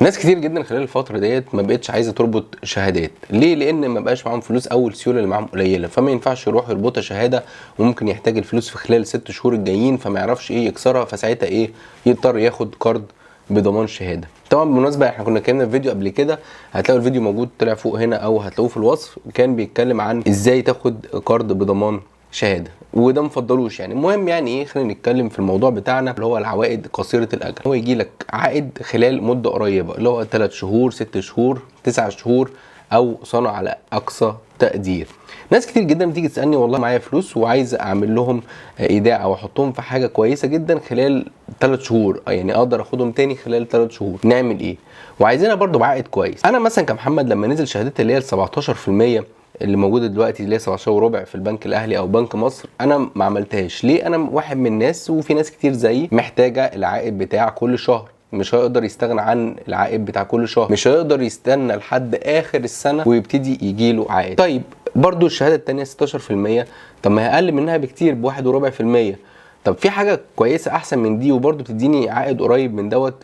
ناس كتير جدا خلال الفتره ديت ما بقتش عايزه تربط شهادات. ليه؟ لان ما بقاش معاهم فلوس او السيوله اللي معاهم قليله، فما ينفعش يروح يربطها شهاده وممكن يحتاج الفلوس في خلال 6 شهور الجايين، فما يعرفش يكسرها، فساعتها يضطر ياخد قرض بضمان شهاده. طبعا بالمناسبه احنا كنا اتكلمنا في فيديو قبل كده، هتلاقوا الفيديو موجود طلع فوق هنا او هتلاقوه في الوصف، كان بيتكلم عن ازاي تاخد قرض بضمان شهاده، وده مفضلوش. يعني المهم خلينا نتكلم في الموضوع بتاعنا اللي هو العوائد قصيره الاجل. هو يجي لك عائد خلال مده قريبه اللي هو 3 شهور 6 شهور 9 شهور او سنه على اقصى تقدير. ناس كتير جدا بتيجي تسالني والله معايا فلوس وعايز اعمل لهم ايداع او احطهم في حاجه كويسه جدا خلال 3 شهور، يعني اقدر اخدهم تاني خلال 3 شهور، نعمل ايه؟ وعايزينها برضو بعائد كويس. انا مثلا كمحمد لما نزل شهادات اللي هي ال 17% اللي موجوده دلوقتي اللي هي 17 وربع في البنك الاهلي او بنك مصر، انا ما عملتهاش. ليه؟ انا واحد من الناس وفي ناس كتير زيي محتاجه العائد بتاع كل شهر، مش هيقدر يستغنى عن العائد بتاع كل شهر، مش هيقدر يستنى لحد اخر السنه ويبتدي يجيله عائد. طيب برضو الشهاده الثانيه 16%، طب ما هي اقل منها بكتير بواحد وربع في المية. طب في حاجه كويسه احسن من دي وبرضو بتديني عائد قريب من دوت؟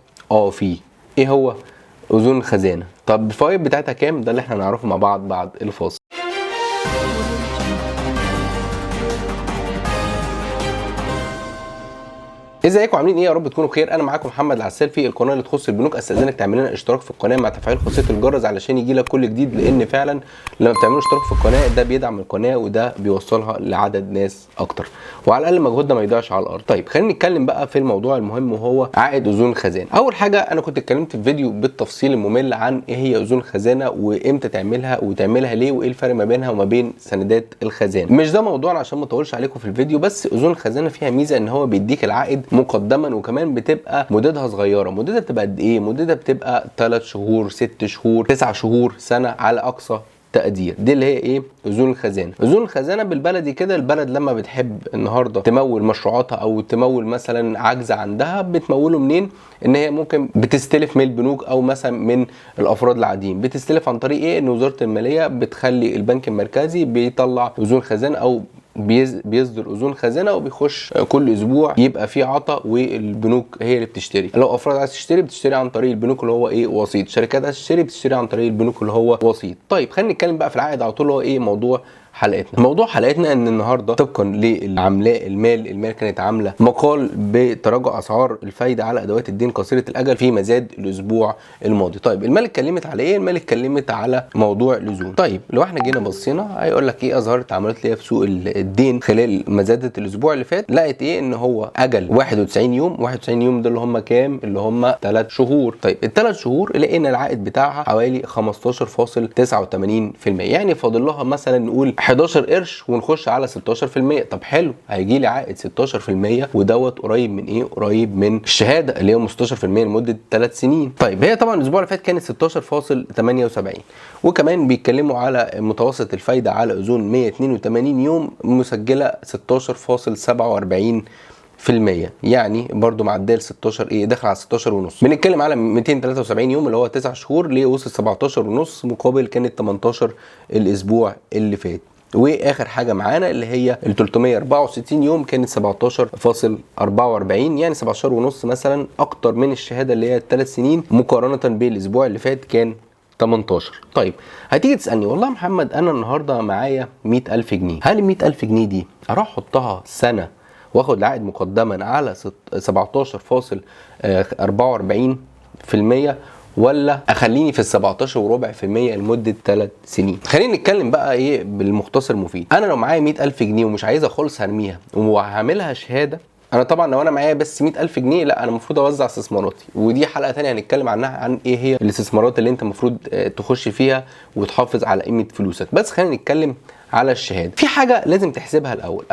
في ايه هو؟ اذون الخزانه. طب الفوائد بتاعتها كام؟ ده اللي احنا نعرفه مع بعض بعد الفاصل. ازيكم عاملين ايه؟ يا رب تكونوا بخير. انا معاكم محمد العسال في القناه اللي تخص البنوك. استاذنك تعمل لنا اشتراك في القناه مع تفعيل خاصيه الجرس علشان يجي لك كل جديد، لان فعلا لما بتعملوا اشتراك في القناه ده بيدعم القناه وده بيوصلها لعدد ناس اكتر، وعلى الاقل مجهودنا ما يضيعش على الارض. طيب خلينا نتكلم بقى في الموضوع المهم وهو عائد اذون الخزانه. اول حاجه انا كنت اتكلمت في فيديو بالتفصيل الممل عن ايه هي اذون الخزانه وامتى تعملها وتعملها ليه وايه الفرق ما بينها وما بين سندات الخزانه. مش ده موضوعنا عشان ما اطولش عليكم في الفيديو، بس اذون الخزانه فيها ميزه ان هو بيديك العائد مقدما، وكمان بتبقى مدتها صغيره. مدتها بتبقى قد ايه؟ مدتها بتبقى 3 شهور 6 شهور 9 شهور سنه على اقصى تقدير. دي اللي هي اذون الخزانه. اذون الخزانه بالبلدي كده، البلد لما بتحب النهارده تمول مشروعاتها او تمول مثلا عجز عندها، بتموله منين؟ ان هي ممكن بتستلف من البنوك او مثلا من الافراد العاديين. بتستلف عن طريق ايه؟ ان وزاره الماليه بتخلي البنك المركزي بيطلع اذون خزانه او بيصدر اذون خزانه، وبيخش كل اسبوع يبقى في عطاء، والبنوك هي اللي بتشتري. لو افراد عايز تشتري بتشتري عن طريق البنوك اللي هو وسيط، شركات عايز تشتري بتشتري عن طريق البنوك اللي هو وسيط. طيب خلينا نتكلم بقى في العائد على طول. هو موضوع حلقتنا؟ موضوع حلقتنا ان النهارده طبقا للعملاء المال كانت عامله مقال بتراجع اسعار الفايده على ادوات الدين قصيره الاجل في مزاد الاسبوع الماضي. طيب المال اتكلمت على ايه؟ المال اتكلمت على موضوع الاذون. طيب لو احنا جينا بصينا هيقول لك اظهرت عمليات ليها في سوق الدين خلال مزاده الاسبوع اللي فات، لقيت ان هو اجل 91 يوم. 91 يوم دول اللي هم كام؟ اللي هم 3 شهور. طيب ال3 شهور لقينا العائد بتاعها حوالي 15.89%، يعني فاضل لها مثلا نقول 11 قرش ونخش على 16%. طب حلو، هيجي لي عائد 16% ودوت قريب من ايه؟ قريب من الشهاده اللي هي 16% لمده 3 سنين. طيب هي طبعا الاسبوع اللي فات كانت 16.78، وكمان بيتكلموا على متوسط الفايده على اذون 182 يوم مسجله 16.47%، يعني برضو معدل 16 داخل على 16 ونص. بنتكلم على 273 يوم اللي هو 9 شهور ليه وصل 17 ونص، مقابل كانت 18 الاسبوع اللي فات. واخر حاجه معانا اللي هي ال 364 يوم كانت 17.44، يعني 17 ونص مثلا اكتر من الشهاده اللي هي 3 سنين، مقارنه بالاسبوع اللي فات كان 18. طيب هتيجي تسالني والله يا محمد انا النهارده معايا 100,000 جنيه، هل ال 100,000 جنيه دي اروح احطها سنه واخد العائد مقدما على 17.44%، ولا اخليني في ال17.25% لمده 3 سنين؟ خلينا نتكلم بقى بالمختصر المفيد. انا لو معايا 100,000 جنيه ومش عايزها خالص هرميها وهعملها شهاده. انا طبعا لو انا معايا بس 100,000 جنيه لا، انا المفروض اوزع استثماراتي، ودي حلقه ثانيه هنتكلم عنها عن ايه هي الاستثمارات اللي انت المفروض تخش فيها وتحافظ على قيمه فلوسك. بس خلينا نتكلم على الشهاده. في حاجه لازم تحسبها الاول.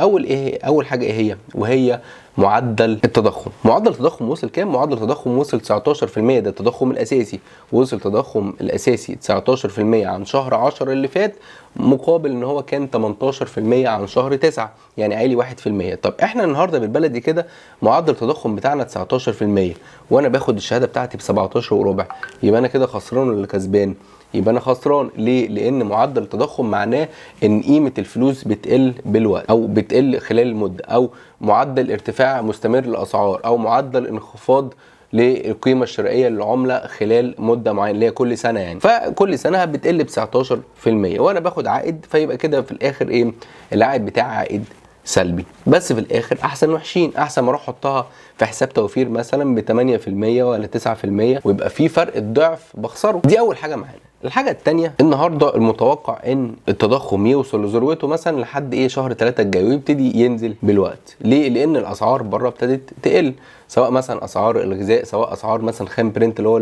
اول حاجه ايه هي؟ وهي معدل التضخم. معدل التضخم وصل كام؟ معدل التضخم وصل 19%، ده التضخم الاساسي. وصل التضخم الاساسي 19% عن شهر 10 اللي فات، مقابل ان هو كان 18% عن شهر 9، يعني عالي 1%. طب احنا النهارده بالبلدي كده معدل التضخم بتاعنا 19%، وانا باخد الشهاده بتاعتي ب 17 وربع، يبقى انا كده خسران ولا كسبان؟ يبقى انا خسران. ليه؟ لان معدل التضخم معناه ان قيمه الفلوس بتقل بالوقت او بتقل خلال المده، او معدل ارتفاع مستمر للاسعار، او معدل انخفاض للقيمه الشرائيه للعمله خلال مده معينه اللي هي كل سنه يعني. فكل سنه بتقل ب 19% وانا باخد عائد، فيبقى كده في الاخر ايه؟ العائد بتاعي عائد سلبي. بس في الاخر احسن وحشين، احسن ما اروح احطها في حساب توفير مثلا ب 8% ولا 9% ويبقى في فرق الضعف بخسره. دي اول حاجه معانا. الحاجه الثانيه، النهارده المتوقع ان التضخم يوصل لذروته مثلا لحد ايه؟ شهر 3 الجاي، ويبتدي ينزل بالوقت. ليه؟ لان الاسعار بره ابتدت تقل، سواء مثلا اسعار الغذاء، سواء اسعار مثلا خام برنت اللي هو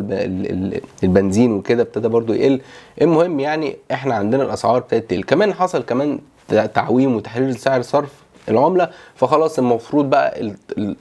البنزين وكده ابتدى برضو يقل. المهم يعني احنا عندنا الاسعار ابتدت تقل. كمان حصل كمان تعويم وتحرير سعر صرف العمله، فخلاص المفروض بقى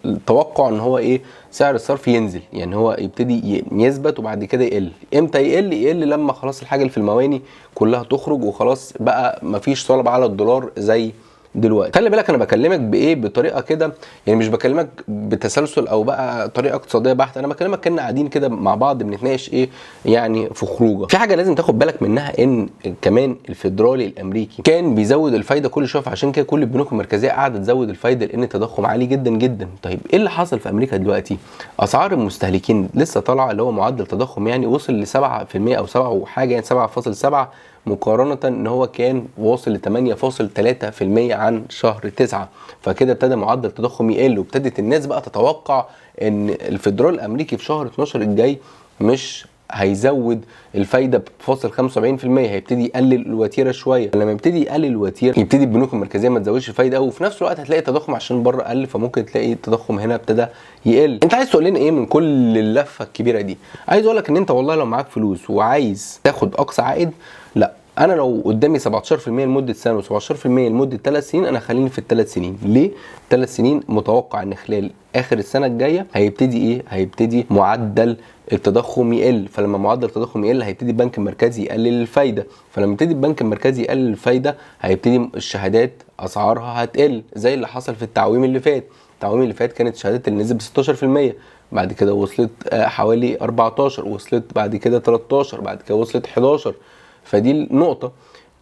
التوقع ان هو ايه؟ سعر الصرف ينزل، يعني هو يبتدي يثبت وبعد كده يقل. امتى يقل؟ يقل لما خلاص الحاجه اللي في المواني كلها تخرج وخلاص بقى مفيش طلب على الدولار زي دلوقتي. خلي بالك انا بكلمك بايه؟ بطريقه كده، يعني مش بكلمك بتسلسل او بقى طريقه اقتصاديه بحته، انا بكلمك كنا قاعدين كده مع بعض بنتناقش ايه يعني في خروجه. في حاجه لازم تاخد بالك منها، ان كمان الفيدرالي الامريكي كان بيزود الفايده كل شويه، عشان كده كل البنوك المركزيه قاعده تزود الفايده لان التضخم عالي جدا جدا. طيب ايه اللي حصل في امريكا دلوقتي؟ اسعار المستهلكين لسه طالعه، اللي هو معدل تضخم يعني وصل ل 7% او 7 وحاجه، يعني 7.7 مقارنة ان هو كان واصل ل 8.3% عن شهر 9. فكده ابتدى معدل التضخم يقل، وابتدت الناس بقى تتوقع ان الفيدرال الامريكي في شهر 12 الجاي مش هيزود الفايده بفاصل 75%، هيبتدي يقلل الوتيره شويه. لما يبتدي يقلل الوتيره يبتدي البنوك المركزيه ما تزودش الفايده قوي، وفي نفس الوقت هتلاقي التضخم عشان بره قل، فممكن تلاقي التضخم هنا ابتدى يقل. انت عايز تقول لنا ايه من كل اللفه الكبيره دي؟ عايز اقول لك ان انت والله لو معاك فلوس وعايز تاخد اقصى عائد، لا، انا لو قدامي 17% لمده سنه و17% لمده 3 سنين، انا خليني في ال3 سنين. ليه؟ 3 سنين متوقع ان خلال اخر السنه الجايه هيبتدي ايه؟ هيبتدي معدل التضخم يقل، فلما معدل التضخم يقل هيبتدي البنك المركزي يقلل الفايده، فلما يبتدي البنك المركزي يقلل الفايده هيبتدي الشهادات اسعارها هتقل، زي اللي حصل في التعويم اللي فات. التعويم اللي فات كانت الشهادات اللي نزلت ب 16%، بعد كده وصلت حوالي 14، وصلت بعد كده 13، بعد كده وصلت 11. فدي النقطة.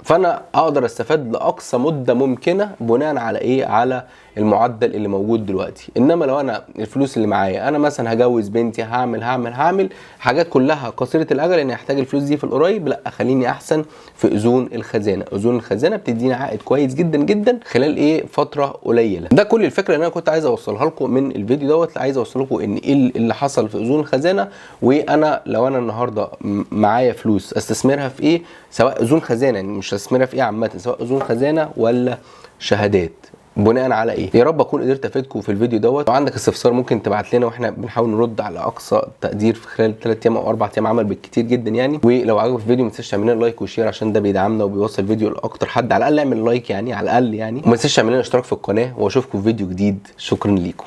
فانا اقدر استفاد لاقصى مده ممكنه بناء على ايه؟ على المعدل اللي موجود دلوقتي. انما لو انا الفلوس اللي معايا، انا مثلا هجوز بنتي، هعمل حاجات كلها قصيره الاجل لان هحتاج الفلوس دي في القريب، لا خليني احسن في اذون الخزانه. اذون الخزانه بتديني عائد كويس جدا جدا خلال ايه؟ فتره قليله. ده كل الفكره اللي انا كنت عايز اوصلها لكم من الفيديو دوت. عايز اوصل لكم ان ايه اللي حصل في اذون الخزانه، وانا لو انا النهارده معايا فلوس استثمرها في ايه؟ سواء اذون خزانه، يعني مش استثمرها في ايه عامه، سواء اذون خزانه ولا شهادات، بناء على ايه؟ يا رب اكون قدرت افيدكم في الفيديو دوت. لو عندك استفسار ممكن تبعت لنا، واحنا بنحاول نرد على اقصى تقدير في خلال 3 ايام او 4 ايام عمل بالكتير جدا يعني. ولو عجبك الفيديو ما تنساش تعمل لنا لايك وشير عشان ده بيدعمنا وبيوصل الفيديو لاكتر حد. على الاقل اعمل لايك يعني، على الاقل يعني، وما تنساش تعمل لنا اشتراك في القناه، واشوفكم في فيديو جديد. شكرا ليكم.